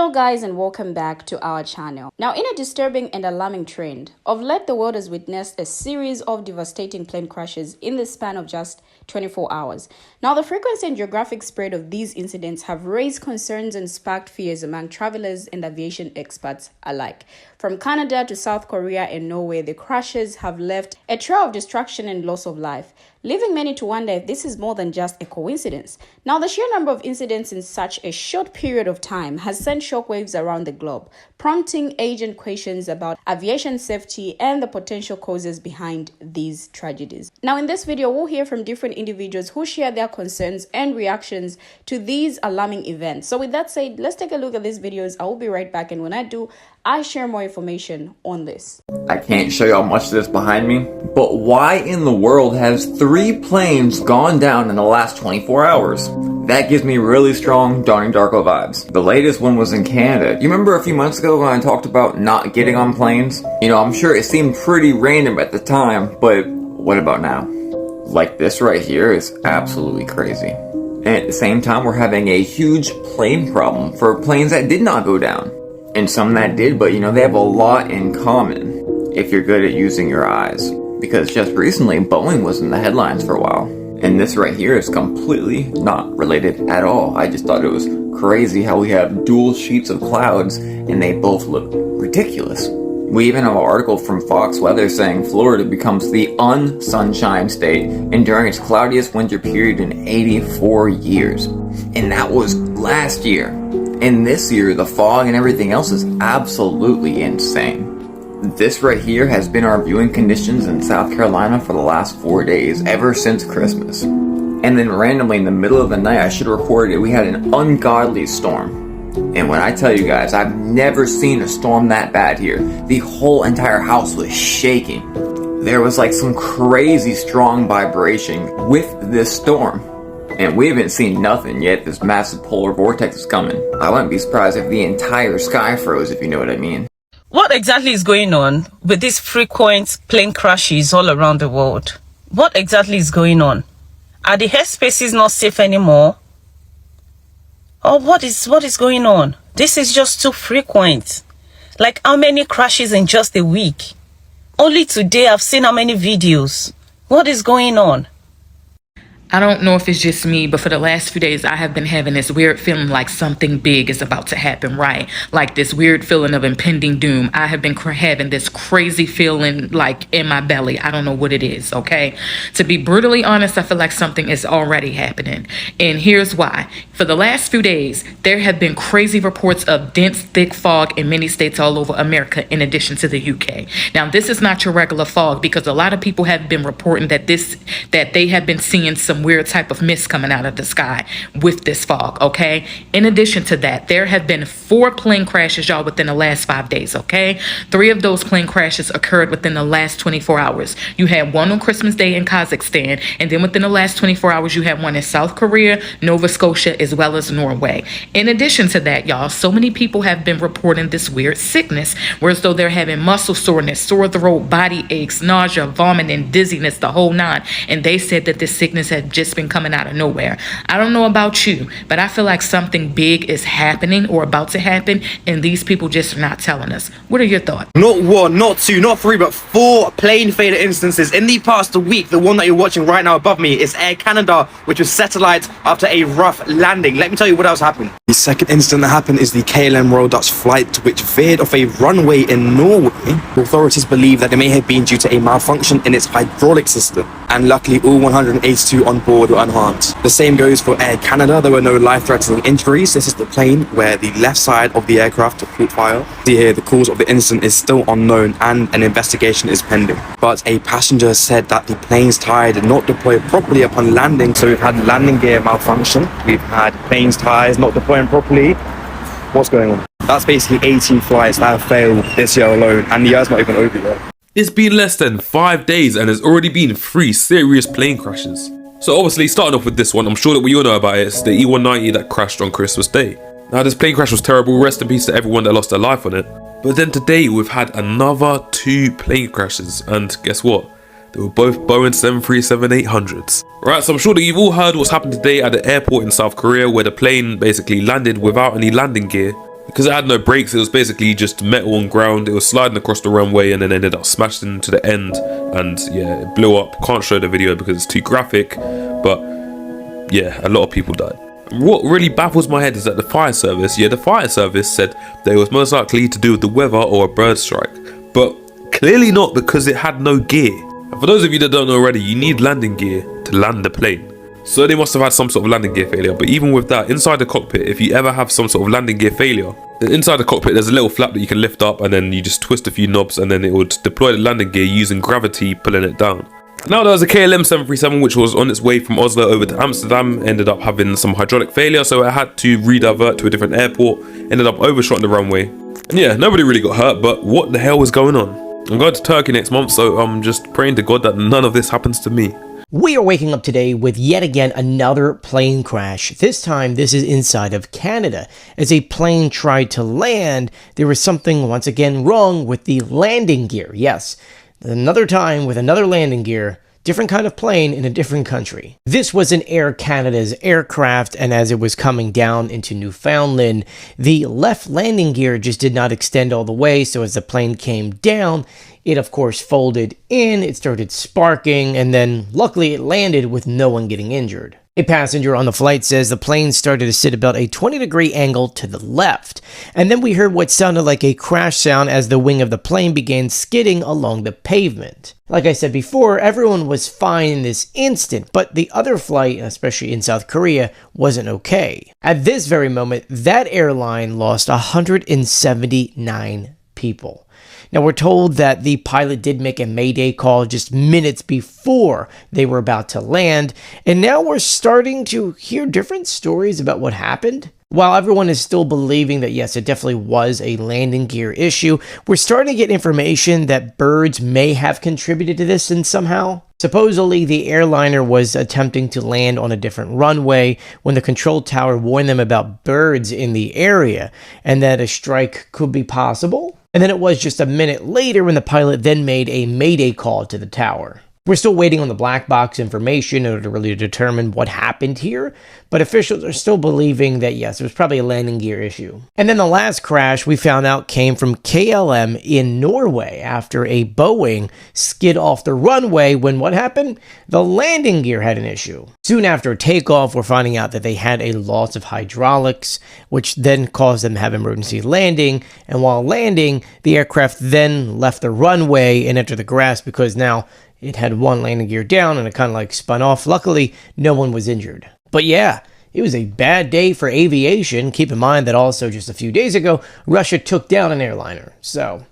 Hello guys and welcome back to our channel. Now, in a disturbing and alarming trend, of late the world has witnessed a series of devastating plane crashes in the span of just 24 hours. Now, the frequency and geographic spread of these incidents have raised concerns and sparked fears among travelers and aviation experts alike. From Canada to South Korea and Norway, the crashes have left a trail of destruction and loss of life, leaving many to wonder if this is more than just a coincidence. Now, the sheer number of incidents in such a short period of time has sent shockwaves around the globe, prompting urgent questions about aviation safety and the potential causes behind these tragedies. Now, in this video, we'll hear from different individuals who share their concerns and reactions to these alarming events. So with that said, let's take a look at these videos. I will be right back, and when I do, I share more information on this. I can't show you how much this behind me, but why in the world has 3 planes gone down in the last 24 hours? That gives me really strong Donnie Darko vibes. The latest one was in Canada. You remember a few months ago when I talked about not getting on planes? You know, I'm sure it seemed pretty random at the time, but what about now? Like, this right here is absolutely crazy. And at the same time, we're having a huge plane problem for planes that did not go down. And some that did, but you know, they have a lot in common if you're good at using your eyes. Because just recently, Boeing was in the headlines for a while. And this right here is completely not related at all. I just thought it was crazy how we have dual sheets of clouds and they both look ridiculous. We even have an article from Fox Weather saying Florida becomes the un-sunshine state and during its cloudiest winter period in 84 years. And that was last year. And this year, the fog and everything else is absolutely insane. This right here has been our viewing conditions in South Carolina for the last 4 days, ever since Christmas. And then randomly in the middle of the night, I should have reported we had an ungodly storm. And when I tell you guys, I've never seen a storm that bad here. The whole entire house was shaking. There was like some crazy strong vibration with this storm. And we haven't seen nothing yet. This massive polar vortex is coming. I wouldn't be surprised if the entire sky froze, if you know what I mean. What exactly is going on with these frequent plane crashes all around the world? What exactly is going on? Are the airspaces not safe anymore? Or what is going on? This is just too frequent. Like, how many crashes in just a week? Only today I've seen how many videos. What is going on? I don't know if it's just me, but for the last few days, I have been having this weird feeling like something big is about to happen, right? Like this weird feeling of impending doom. I have been having this crazy feeling like in my belly. I don't know what it is, okay? To be brutally honest, I feel like something is already happening. And here's why. For the last few days, there have been crazy reports of dense, thick fog in many states all over America, in addition to the UK. Now, this is not your regular fog because a lot of people have been reporting that they have been seeing some weird type of mist coming out of the sky with this fog, okay? In addition to that, there have been 4 plane crashes, y'all, within the last 5 days, okay? 3 of those plane crashes occurred within the last 24 hours. You had one on Christmas Day in Kazakhstan, and then within the last 24 hours, you had one in South Korea, Nova Scotia, as well as Norway. In addition to that, y'all, so many people have been reporting this weird sickness, where as though they're having muscle soreness, sore throat, body aches, nausea, vomiting, dizziness, the whole 9. And they said that this sickness had just been coming out of nowhere. I don't know about you, but I feel like something big is happening or about to happen, and these people just are not telling us. What are your thoughts? Not 1, not 2, not 3, but 4 plane failure instances in the past week. The one that you're watching right now above me is Air Canada, which was satellite after a rough landing. Let me tell you what else happened. The second incident that happened is the KLM Royal Dutch flight, which veered off a runway in Norway. Authorities believe that it may have been due to a malfunction in its hydraulic system, and luckily all 182 on board were unharmed. The same goes for Air Canada. There were no life-threatening injuries. This is the plane where the left side of the aircraft caught fire. See here, the cause of the incident is still unknown and an investigation is pending. But a passenger said that the plane's tire did not deploy properly upon landing. So we've had landing gear malfunction. We've had plane's tires not deploying properly. What's going on? That's basically 18 flights that have failed this year alone, and the year's not even over yet. It's been less than 5 days and there's already been 3 serious plane crashes. So obviously, starting off with this one, I'm sure that we all know about it. It's the E190 that crashed on Christmas Day. Now, this plane crash was terrible. Rest in peace to everyone that lost their life on it. But then today, we've had another 2 plane crashes. And guess what? They were both Boeing 737-800s. Right, so I'm sure that you've all heard what's happened today at the airport in South Korea, where the plane basically landed without any landing gear. Because it had no brakes, it was basically just metal on ground. It was sliding across the runway and then ended up smashing into the end. And yeah, it blew up. Can't show the video because it's too graphic. But yeah, a lot of people died. What really baffles my head is that the fire service said that it was most likely to do with the weather or a bird strike. But clearly not, because it had no gear. And for those of you that don't know already, you need landing gear to land the plane. So they must have had some sort of landing gear failure. But even with that, inside the cockpit, if you ever have some sort of landing gear failure, then inside the cockpit there's a little flap that you can lift up, and then you just twist a few knobs and then it would deploy the landing gear using gravity pulling it down. Now there was a KLM 737 which was on its way from Oslo over to Amsterdam, ended up having some hydraulic failure, so it had to redivert to a different airport, ended up overshotting the runway. And yeah, nobody really got hurt, but what the hell was going on? I'm going to Turkey next month, so I'm just praying to God that none of this happens to me. We are waking up today with yet again another plane crash. This time, this is inside of Canada. As a plane tried to land, there was something once again wrong with the landing gear. Yes, another time with another landing gear, different kind of plane in a different country. This was an Air Canada's aircraft, and as it was coming down into Newfoundland, the left landing gear just did not extend all the way, so as the plane came down, it of course folded in, it started sparking, and then luckily it landed with no one getting injured. A passenger on the flight says the plane started to sit about a 20-degree angle to the left, and then we heard what sounded like a crash sound as the wing of the plane began skidding along the pavement. Like I said before, everyone was fine in this instant, but the other flight, especially in South Korea, wasn't okay. At this very moment, that airline lost 179 people. Now, we're told that the pilot did make a mayday call just minutes before they were about to land, and now we're starting to hear different stories about what happened. While everyone is still believing that yes, it definitely was a landing gear issue, we're starting to get information that birds may have contributed to this in somehow. Supposedly, the airliner was attempting to land on a different runway when the control tower warned them about birds in the area and that a strike could be possible. And then it was just a minute later when the pilot then made a mayday call to the tower. We're still waiting on the black box information in order to really determine what happened here, but officials are still believing that yes, it was probably a landing gear issue. And then the last crash we found out came from KLM in Norway after a Boeing skid off the runway when what happened? The landing gear had an issue. Soon after takeoff, we're finding out that they had a loss of hydraulics, which then caused them to have emergency landing, and while landing, the aircraft then left the runway and entered the grass because now it had one landing gear down and it kind of like spun off. Luckily, no one was injured. But yeah, it was a bad day for aviation. Keep in mind that also just a few days ago, Russia took down an airliner. So,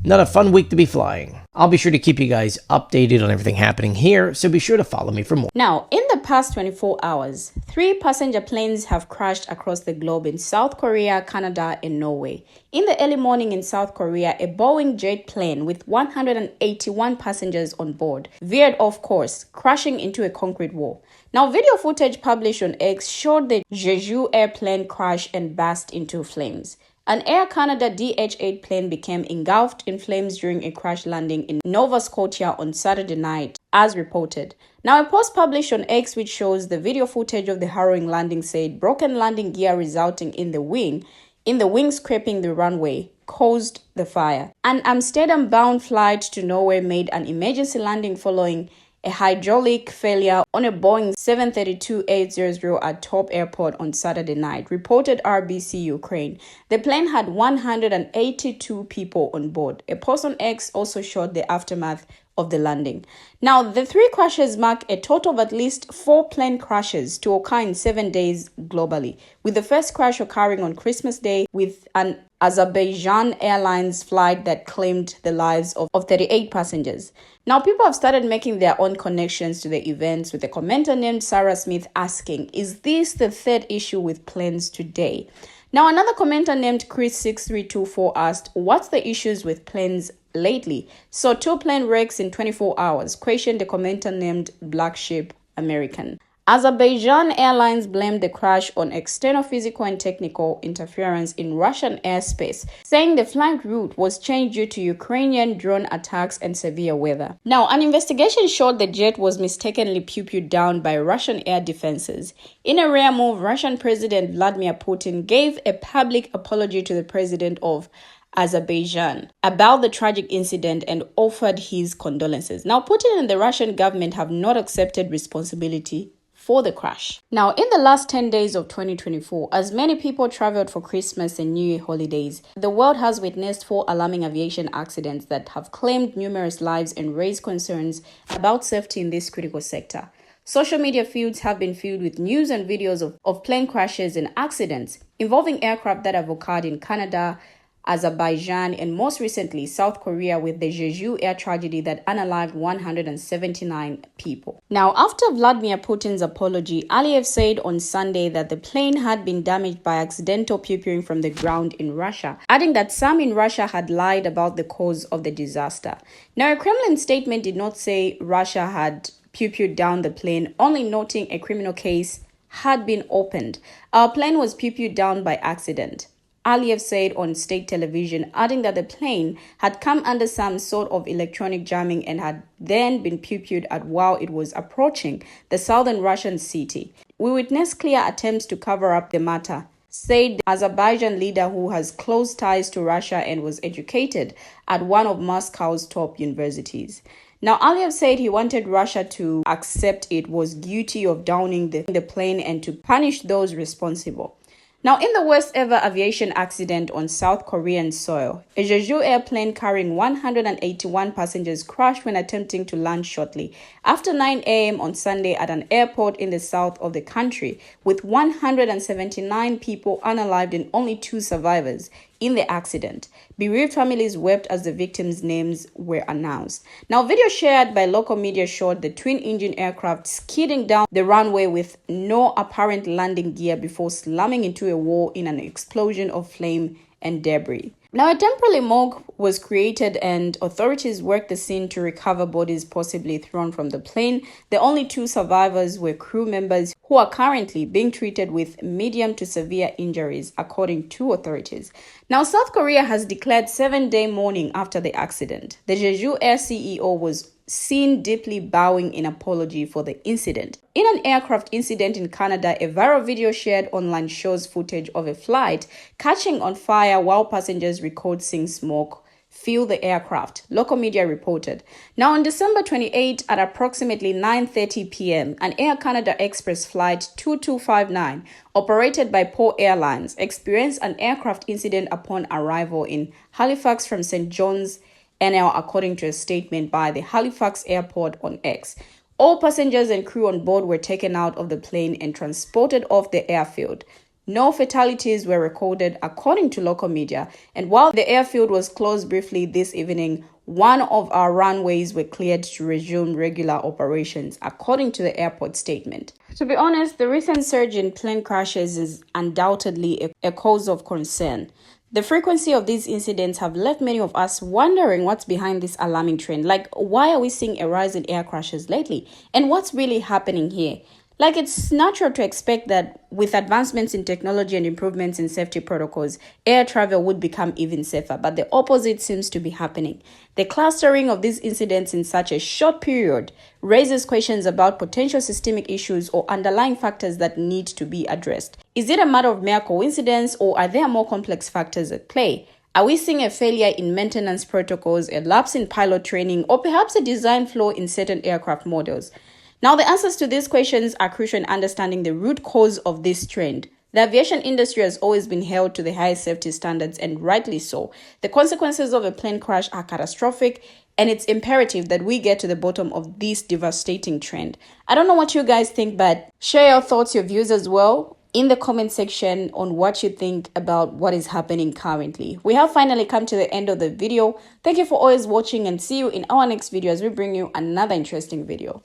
not a fun week to be flying. I'll be sure to keep you guys updated on everything happening here, so be sure to follow me for more. Now, in the past 24 hours, 3 passenger planes have crashed across the globe in South Korea, Canada, and Norway. In the early morning in South Korea, a Boeing jet plane with 181 passengers on board veered off course, crashing into a concrete wall. Now, video footage published on X showed the Jeju airplane crash and burst into flames. An Air Canada DH-8 plane became engulfed in flames during a crash landing in Nova Scotia on Saturday night, as reported. Now, a post published on X which shows the video footage of the harrowing landing said broken landing gear resulting in the wing scraping the runway caused the fire. An Amsterdam-bound flight to Norway made an emergency landing following a hydraulic failure on a Boeing 732-800 at Top Airport on Saturday night, reported RBC Ukraine. The plane had 182 people on board. A post on X also showed the aftermath of the landing. Now, the 3 crashes mark a total of at least 4 plane crashes to occur in 7 days globally, with the first crash occurring on Christmas Day with an Azerbaijan Airlines flight that claimed the lives of 38 passengers. Now, people have started making their own connections to the events, with a commenter named Sarah Smith asking, is this the 3rd issue with planes today? Now, another commenter named Chris6324 asked, what's the issues with planes lately? So 2 plane wrecks in 24 hours, questioned the commenter named Black Sheep American. Azerbaijan Airlines blamed the crash on external physical and technical interference in Russian airspace, saying the flight route was changed due to Ukrainian drone attacks and severe weather. Now, an investigation showed the jet was mistakenly pew-pewed down by Russian air defenses. In a rare move, Russian President Vladimir Putin gave a public apology to the president of Azerbaijan about the tragic incident and offered his condolences. Now, Putin and the Russian government have not accepted responsibility for the crash. Now, in the last 10 days of 2024, as many people traveled for Christmas and New Year holidays, the world has witnessed 4 alarming aviation accidents that have claimed numerous lives and raised concerns about safety in this critical sector. Social media feeds have been filled with news and videos of plane crashes and accidents involving aircraft that have occurred in Canada, Azerbaijan, and most recently South Korea, with the Jeju air tragedy that unalived 179 people. Now, after Vladimir Putin's apology, Aliyev said on Sunday that the plane had been damaged by accidental pew-pewing from the ground in Russia, adding that some in Russia had lied about the cause of the disaster. Now, a Kremlin statement did not say Russia had pew-pewed down the plane, only noting a criminal case had been opened. Our plane was pew-pewed down by accident, Aliyev said on state television, adding that the plane had come under some sort of electronic jamming and had then been pew-pewed at while it was approaching the southern Russian city. We witnessed clear attempts to cover up the matter, said the Azerbaijan leader who has close ties to Russia and was educated at one of Moscow's top universities. Now, Aliyev said he wanted Russia to accept it was guilty of downing the plane and to punish those responsible. Now, in the worst ever aviation accident on South Korean soil, a Jeju airplane carrying 181 passengers crashed when attempting to land shortly after 9 a.m. on Sunday at an airport in the south of the country, with 179 people unalived and only 2 survivors in the accident. Bereaved families wept as the victims' names were announced. Now, video shared by local media showed the twin-engine aircraft skidding down the runway with no apparent landing gear before slamming into a wall in an explosion of flame and debris. Now, a temporary morgue was created and authorities worked the scene to recover bodies possibly thrown from the plane. The only 2 survivors were crew members who are currently being treated with medium to severe injuries, according to authorities. Now, South Korea has declared 7-day mourning after the accident. The Jeju Air CEO was seen deeply bowing in apology for the incident. In an aircraft incident in Canada, a viral video shared online shows footage of a flight catching on fire while passengers record seeing smoke fill the aircraft, local media reported. Now, on December 28 at approximately 9:30 p.m., an Air Canada Express flight 2259, operated by Po Airlines, experienced an aircraft incident upon arrival in Halifax from St. John's, NL, according to a statement by the Halifax Airport on X. All passengers and crew on board were taken out of the plane and transported off the airfield. No fatalities were recorded, according to local media, and while the airfield was closed briefly this evening, one of our runways were cleared to resume regular operations, according to the airport statement. To be honest, the recent surge in plane crashes is undoubtedly a cause of concern. The frequency of these incidents have left many of us wondering what's behind this alarming trend. Like, why are we seeing a rise in air crashes lately? And what's really happening here? Like, it's natural to expect that with advancements in technology and improvements in safety protocols, air travel would become even safer, but the opposite seems to be happening. The clustering of these incidents in such a short period raises questions about potential systemic issues or underlying factors that need to be addressed. Is it a matter of mere coincidence, or are there more complex factors at play? Are we seeing a failure in maintenance protocols, a lapse in pilot training, or perhaps a design flaw in certain aircraft models? Now, the answers to these questions are crucial in understanding the root cause of this trend. The aviation industry has always been held to the highest safety standards, and rightly so. The consequences of a plane crash are catastrophic, and it's imperative that we get to the bottom of this devastating trend. I don't know what you guys think, but share your thoughts, your views as well in the comment section on what you think about what is happening currently. We have finally come to the end of the video. Thank you for always watching, and see you in our next video as we bring you another interesting video.